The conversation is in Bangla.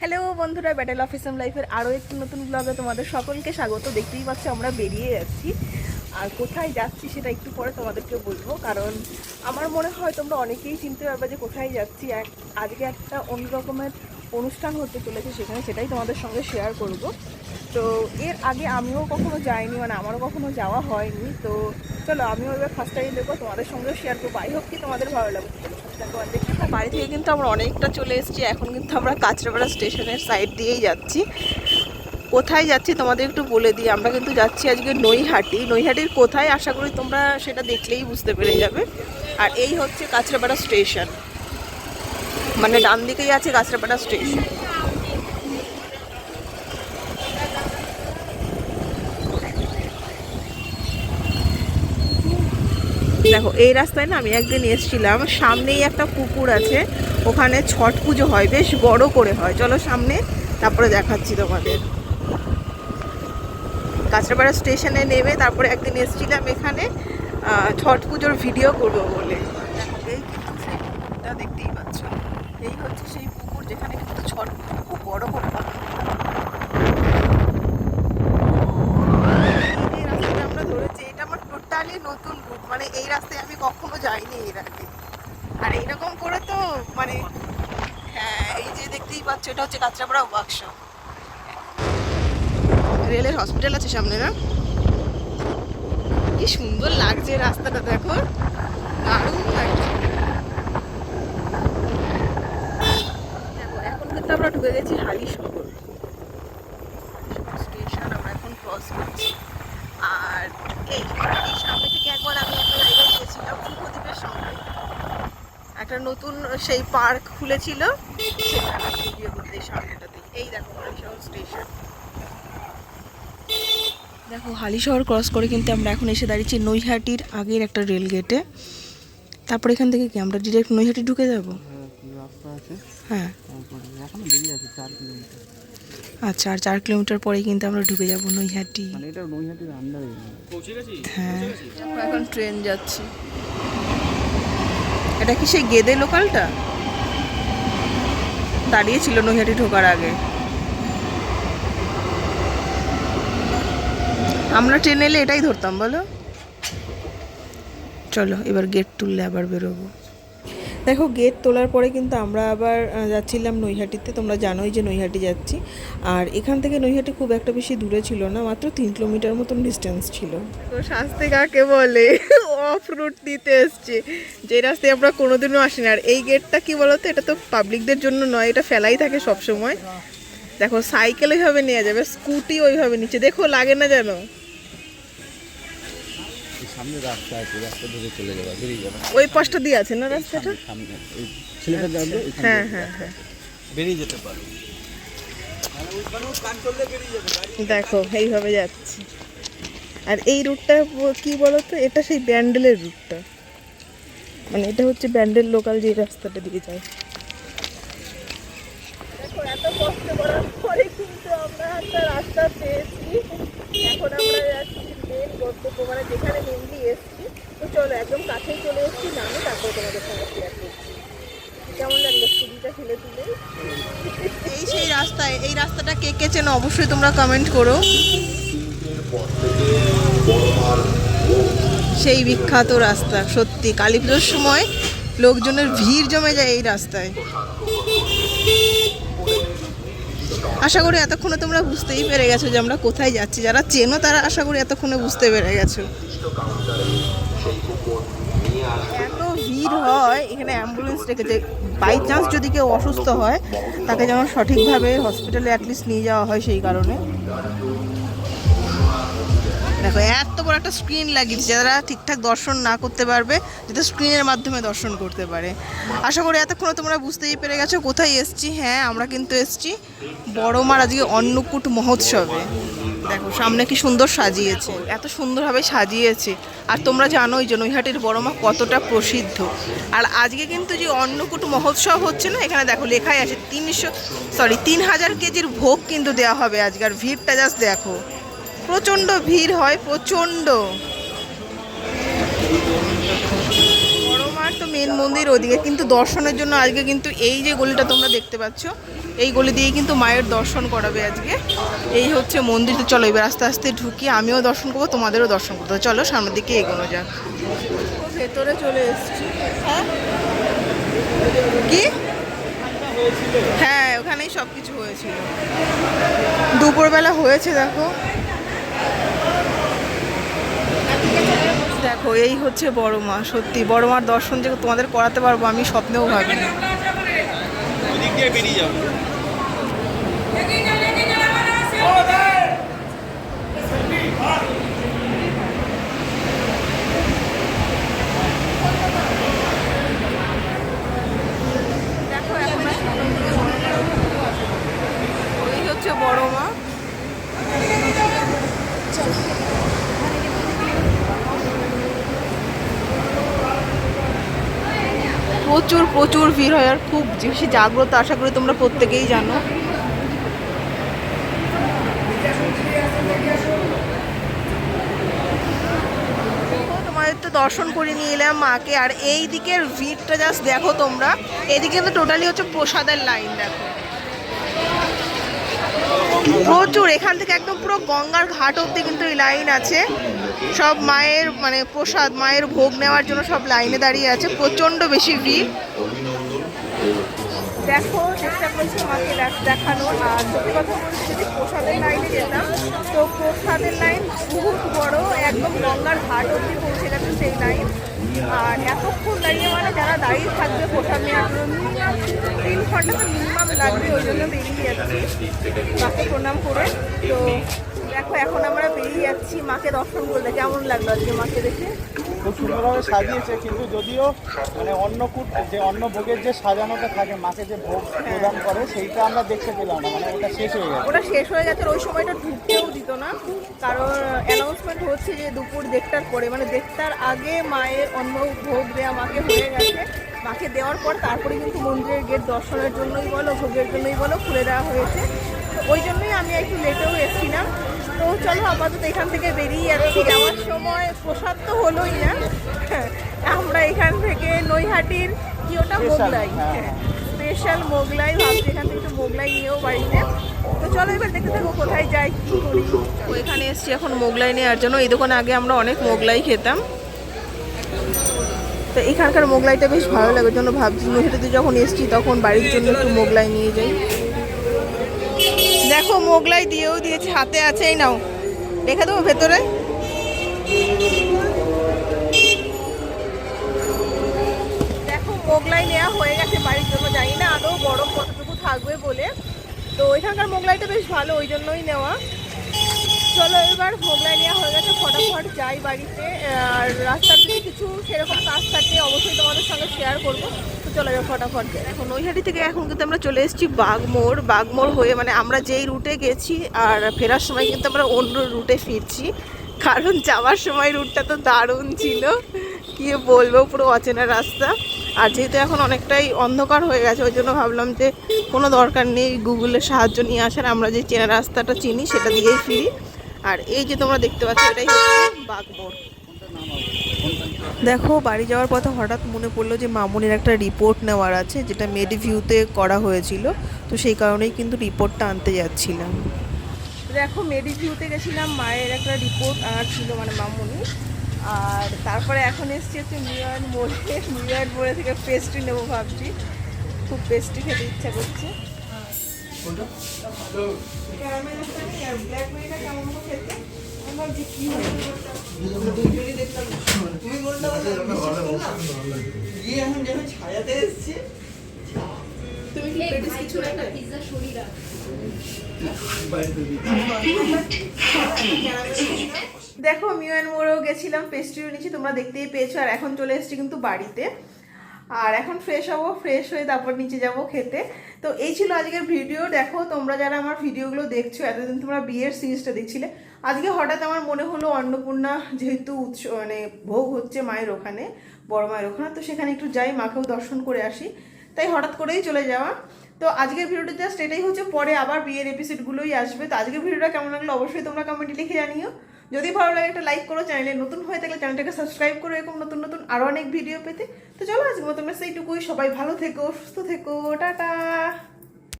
হ্যালো বন্ধুরা, ব্যাটেল অফ এসএম লাইফের আরও একটি নতুন ব্লগে তোমাদের সকলকে স্বাগত। দেখতেই পাচ্ছ আমরা বেরিয়ে যাচ্ছি, আর কোথায় যাচ্ছি সেটা একটু পরে তোমাদেরকে বলবো, কারণ আমার মনে হয় তোমরা অনেকেই চিনতে পারবে যে কোথায় যাচ্ছি। আজকে একটা অন্য রকমের অনুষ্ঠান হতে চলেছে সেখানে, সেটাই তোমাদের সঙ্গে শেয়ার করব। তো এর আগে আমিও কখনো যাইনি, মানে আমারও কখনো যাওয়া হয়নি। তো চলো আমিও এবার ফার্স্ট টাইম দেখবো, তোমাদের সঙ্গেও শেয়ার করবো। আই হোপ কি তোমাদের ভালো লাগবে। বাড়ি থেকে কিন্তু আমরা অনেকটা চলে এসেছি, এখন কিন্তু আমরা কাঁচরাপাড়া স্টেশনের সাইড দিয়েই যাচ্ছি। কোথায় যাচ্ছি তোমাদের একটু বলে দিই। আমরা কিন্তু যাচ্ছি আজকে নৈহাটি। নৈহাটির কোথায় আশা করি তোমরা সেটা দেখলেই বুঝতে পেরে যাবে। আর এই হচ্ছে কাঁচরাপাড়া স্টেশন, মানে ডান দিকেই আছে কাঁচরাপাড়া স্টেশন। দেখো এই রাস্তায় না আমি একদিন এসেছিলাম, সামনেই একটা পুকুর আছে, ওখানে ছট পুজো হয়, বেশ বড় করে হয়। চলো সামনে, তারপরে দেখাচ্ছি তোমাদের। কাঁচরাপাড়া স্টেশনে নেমে তারপরে একদিন এসেছিলাম এখানে ছট পুজোর ভিডিও করবো বলে। এই কিন্তু সেই পুকুরটা দেখতেই পাচ্ছ, এই হচ্ছে সেই পুকুর যেখানে কিন্তু ছট পুজো খুব বড় করে হয়। এই রাস্তাটা আমরা ধরেছি, এটা আমার টোটালি নতুন রুট, মানে এই রাস্তায় আমি কখনো যাইনি এর আগে। আর এইরকম করে তো মানে হ্যাঁ, এই যে দেখতেই পাচ্ছ এটা হচ্ছে কাঁচরাপাড়া ওয়ার্কশপ। রেলের হসপিটাল আছে সামনে না? কি সুন্দর লাগছে রাস্তাটা, দেখো দারুণ লাগছে। দেখো এখন কিন্তু আমরা ঢুকে গেছি হালিশহর স্টেশন, আমরা এখন ক্রস করছি। আর এই সামনে থেকে একবার আমি একটা জায়গায় গিয়েছিলাম শুভদ্বীপের সঙ্গে, একটা নতুন সেই পার্ক খুলেছিল, সেখানে ভিডিও করতে এই সামনেটাতে। এই দেখো হালিশহর স্টেশন। দেখো হালিশহর ক্রস করে কিন্তু আমরা এখন এসে দাঁড়িয়েছি নৈহাটির আগের একটা রেল গেটে। তারপর এখান থেকে কি আমরা ডিরেক্ট নৈহাটি ঢুকে যাব? হ্যাঁ আচ্ছা, আর 4 কিলোমিটার পরেই কিন্তু আমরা ঢুকে যাব নৈহাটি। হ্যাঁ এখন ট্রেন যাচ্ছে। এটা কি সেই গেদে লোকালটা দাঁড়িয়েছিল নৈহাটি ঢোকার আগে? আমরা ট্রেন এলে এটাই ধরতাম বলো। চলো এবার গেট তুললে আবার বেরোবো। দেখো গেট তোলার পরে কিন্তু আমরা আবার যাচ্ছিলাম নৈহাটিতে। তোমরা জানোই যে নৈহাটি যাচ্ছি, আর এখান থেকে নৈহাটি খুব একটা বেশি দূরে ছিল না, মাত্র 3 কিলোমিটার মতন ডিস্টেন্স ছিল। তো শাস্তি কাকে বলে, অফ রুট দিতে এসছে, যে রাস্তায় আমরা কোনোদিনও আসি না। আর এই গেটটা কি বলতো, এটা তো পাবলিকদের জন্য নয়, এটা ফেলাই থাকে সব সময়। দেখো সাইকেল ওইভাবে নিয়ে যাবে, স্কুটি ওইভাবে নিচে, দেখো লাগে না যেন। সামনে রাস্তা আছে, রাস্তা ধরে চলে যাবে, বেরিয়ে যাবে। ওই পাশটা দিয়ে আছে না রাস্তাটা? সামনে ওই ছেলেটা যাবে, হ্যাঁ হ্যাঁ হ্যাঁ, বেরিয়ে যেতে পারো। দেখো এইভাবে যাচ্ছি। আর এই রুটটা কি বলতো, এটা সেই ব্যান্ডেলের রুটটা, মানে এটা হচ্ছে ব্যান্ডেল লোকাল যে রাস্তাটা দিয়ে যায়। দেখো এত কষ্ট করার পরে কিন্তু আমরা একটা রাস্তা পেয়েছি। এখন আমরা যাচ্ছি মেন গন্তব্য, মানে যেখানে মেনলি এসছি। তো চলো একদম কাছেই চলে এসছি, নামে তারপর তোমাদের সঙ্গে শেয়ার করছি। কেমন লাগলো ছবিটা ফেলে তুলে? এই সেই রাস্তায়, এই রাস্তাটা কে কে চেনো অবশ্যই তোমরা কমেন্ট করো। সেই বিখ্যাত রাস্তা, সত্যি কালী পুজোর সময় লোকজনের ভিড় জমে যায় এই রাস্তায়। আশা করি এতক্ষণে তোমরা বুঝতেই পেরে গেছো যে আমরা কোথায় যাচ্ছি। যারা চেনো তারা আশা করি এতক্ষণে বুঝতে পেরে গেছো। এত ভিড় হয় এখানে, অ্যাম্বুলেন্স রেখেছে, বাই চান্স যদি কেউ অসুস্থ হয় তাকে যেন সঠিকভাবে হসপিটালে অ্যাটলিস্ট নিয়ে যাওয়া হয়, সেই কারণে। দেখো এত বড় একটা স্ক্রিন লাগিয়েছে, যারা ঠিকঠাক দর্শন না করতে পারবে যাতে স্ক্রিনের মাধ্যমে দর্শন করতে পারে। আশা করি এতক্ষণ তোমরা বুঝতেই পেরে গেছো কোথায় এসছি। হ্যাঁ আমরা কিন্তু এসছি বড় মার আজকে অন্নকূট মহোৎসবে। দেখো সামনে কি সুন্দর সাজিয়েছে, এত সুন্দরভাবে সাজিয়েছে। আর তোমরা জানোই যে নৈহাটির বড় মা কতটা প্রসিদ্ধ। আর আজকে কিন্তু যে অন্নকূট মহোৎসব হচ্ছে না, এখানে দেখো লেখাই আছে 3000 কেজির ভোগ কিন্তু দেওয়া হবে আজকে। আর ভিড়টা জাস্ট দেখো, প্রচণ্ড ভিড় হয়, প্রচণ্ড। বড় মার তো মেন মেইন মন্দির ওদিকে, কিন্তু দর্শনের জন্য আজকে কিন্তু এই যে গলিটা তোমরা দেখতে পাচ্ছ, এই গলি দিয়েই কিন্তু মায়ের দর্শন করাবে আজকে। এই হচ্ছে মন্দির। তো চলো এবার আস্তে আস্তে ঢুকি, আমিও দর্শন করবো, তোমাদেরও দর্শন করতে হবে। চলো সামনের দিকে এগোনো যাক। ভেতরে চলে এসেছি। হ্যাঁ কি? হ্যাঁ ওখানেই সব কিছু হয়েছিল, দুপুরবেলা হয়েছে। দেখো দেখো এই হচ্ছে বড় মা। সত্যি বড় মার দর্শন যে তোমাদের করাতে পারবো আমি স্বপ্নেও ভাবিনি। দেখো এখন ওই হচ্ছে বড় মা। প্রচুর প্রচুর ভিড় হয় আর খুব বেশি জাগ্রত, আশা করি তোমরা প্রত্যেকেই জানো। তোমাদের তো দর্শন করে নিয়ে এলাম মাকে, আর এই দিকের ভিড়টা জাস্ট দেখো তোমরা। এদিকে তো টোটালি হচ্ছে প্রসাদের লাইন। দেখো প্রচুর, এখান থেকে একদম পুরো গঙ্গার ঘাট অবধি কিন্তু এই লাইন আছে। সব মায়ের মানে প্রসাদ, মায়ের ভোগ নেওয়ার জন্য সব লাইনে দাঁড়িয়ে আছে, প্রচণ্ড বেশি ভিড়। দেখো চেষ্টা করছি মাকে দেখানোর। আর সত্যি কথা বলছি, যদি প্রসাদের লাইনে যেতাম তো প্রসাদের লাইন বহুত বড়, একদম গঙ্গার ঘাট অবধি পৌঁছে গেছে সেই লাইন। আর এতক্ষণ দাঁড়িয়ে মানে যারা দাঁড়িয়ে থাকবে প্রসাদ নেওয়ার জন্য 3 ঘন্টা তো মিনিমাম লাগবে, ওই জন্য বেরিয়ে যাচ্ছি মাকে প্রণাম করে। তো দেখো এখন আমরা বেরিয়ে যাচ্ছি মাকে দর্শন করতে। কেমন লাগলো আজকে মাকে দেখে? খুব সুন্দরভাবে সাজিয়েছে, কিন্তু যদিও মানে অন্নকূট যে অন্নভোগের যে সাজানোটা থাকে, মাকে যে ভোগ প্রদান করে, সেইটা আমরা দেখতে পেলাম না, মানে ওটা শেষ হয়ে গেছে। ওটা শেষ হয়ে গেছে, ওই সময়টা ঢুকতেও দিত না, কারণ অ্যানাউন্সমেন্ট হচ্ছে যে দুপুর 1টার পরে, মানে 1টার আগে মায়ের অন্ন ভোগ দেওয়া মাকে হয়ে গেছে। মাকে দেওয়ার পর তারপরে কিন্তু মন্দিরের গেট দর্শনের জন্যই বলো, ভোগের জন্যই বলো, খুলে দেওয়া হয়েছে। তো ওই জন্যই আমি একটু লেটেও এসেছিলাম। তো চলো আপাতত এখান থেকে বেরিয়ে যাচ্ছি। যাওয়ার সময় প্রসাদ তো হলোই না, আমরা এখান থেকে নৈহাটির কি ওটা মোগলাই, স্পেশাল মোগলাই ভাবছি এখান থেকে একটু মোগলাই নিয়েও বাড়িতে। তো চলো এবার দেখতে থাকো কোথায় যাই কি করি। তো এখানে এসছি এখন মোগলাই নেওয়ার জন্য। এই দোকানে আগে আমরা অনেক মোগলাই খেতাম, তো এখানকার মোগলাইটা বেশ ভালো লাগে, জন্য ভাবছি নৈহাটিতে যখন এসছি তখন বাড়ির জন্য একটু মোগলাই নিয়ে যাই। দেখো মোগলাই দিয়েও দিয়েছে, হাতে আছে, এই নাও রেখে দেবো ভেতরে। দেখো মোগলাই নেওয়া হয়ে গেছে বাড়ির জন্য, জানি না আদৌ গরম কতটুকু থাকবে বলে। তো এখানকার মোগলাইটা বেশ ভালো, ওই জন্যই নেওয়া। চলো এবার মোগলাই নেওয়া হয়ে গেছে, ফটাফট যাই বাড়িতে। আর রাস্তার দিকে কিছু সেরকম কাজ থাকে অবশ্যই তোমাদের সঙ্গে শেয়ার করবো। তো চলো এবার ফটাফট। এখন নৈহাটি থেকে এখন কিন্তু আমরা চলে এসেছি বাগমোড়। বাগমোড় হয়ে মানে আমরা যেই রুটে গেছি, আর ফেরার সময় কিন্তু আমরা অন্য রুটে ফিরছি, কারণ যাওয়ার সময় রুটটা তো দারুণ ছিল, কি বলবো, পুরো অচেনা রাস্তা। আর যেহেতু এখন অনেকটাই অন্ধকার হয়ে গেছে, ওই জন্য ভাবলাম যে কোনো দরকার নেই গুগলের সাহায্য নিয়ে আসার, আমরা যে চেনা রাস্তাটা চিনি সেটা দিয়েই ফিরি। আর এই যে তোমরা দেখতে পাচ্ছ এটাই হচ্ছে বাগমোড়। দেখো বাড়ি যাওয়ার পথে হঠাৎ মনে পড়লো যে মামুনির একটা রিপোর্ট নেওয়ার আছে, যেটা মেডিভিউতে করা হয়েছিল, তো সেই কারণেই কিন্তু রিপোর্টটা আনতে যাচ্ছিলাম। দেখো মেডিভিউতে গেছিলাম, মায়ের একটা রিপোর্ট আনার ছিল, মানে মামুনি। আর তারপরে এখন এসছি হচ্ছে মিউয়ান মোড়ে। মিউয়ান মোড়ে থেকে পেস্ট্রি নেবো ভাবছি, খুব পেস্ট্রি খেতে ইচ্ছা করছে। দেখো মিউয়ান মোড়েও গেছিলাম, পেস্ট্রিও নিয়েছি, তোমরা দেখতেই পেয়েছো। আর এখন চলে এসেছি কিন্তু বাড়িতে। আর এখন ফ্রেশ হবো, ফ্রেশ হয়ে তারপর নিচে যাব খেতে। তো এই ছিল আজকের ভিডিও। দেখো তোমরা যারা আমার ভিডিওগুলো দেখছো, এতদিন তোমরা বিয়ের সিরিজটা দেখছিলে, আজকে হঠাৎ আমার মনে হলো অন্নপূর্ণা যেহেতু মানে ভোগ হচ্ছে মায়ের ওখানে, বড় মায়ের ওখানে, তো সেখানে একটু যাই, মাকেও দর্শন করে আসি, তাই হঠাৎ করেই চলে যাওয়া। তো আজকের ভিডিওটা জাস্ট এটাই হচ্ছে, পরে আবার বিয়ের এপিসোডগুলোই আসবে। তো আজকের ভিডিওটা কেমন লাগলো অবশ্যই তোমরা কমেন্টে লিখে জানিও। যদি ভালো লাগে একটা লাইক করো, চ্যানেলে নতুন হয়ে থাকলে চ্যানেলটাকে সাবস্ক্রাইব করো এরকম নতুন নতুন আরো অনেক ভিডিও পেতে। তো চলো আজকে মতো আমরা সেইটুকুই, সবাই ভালো থেকো, সুস্থ থেকো, টাটা।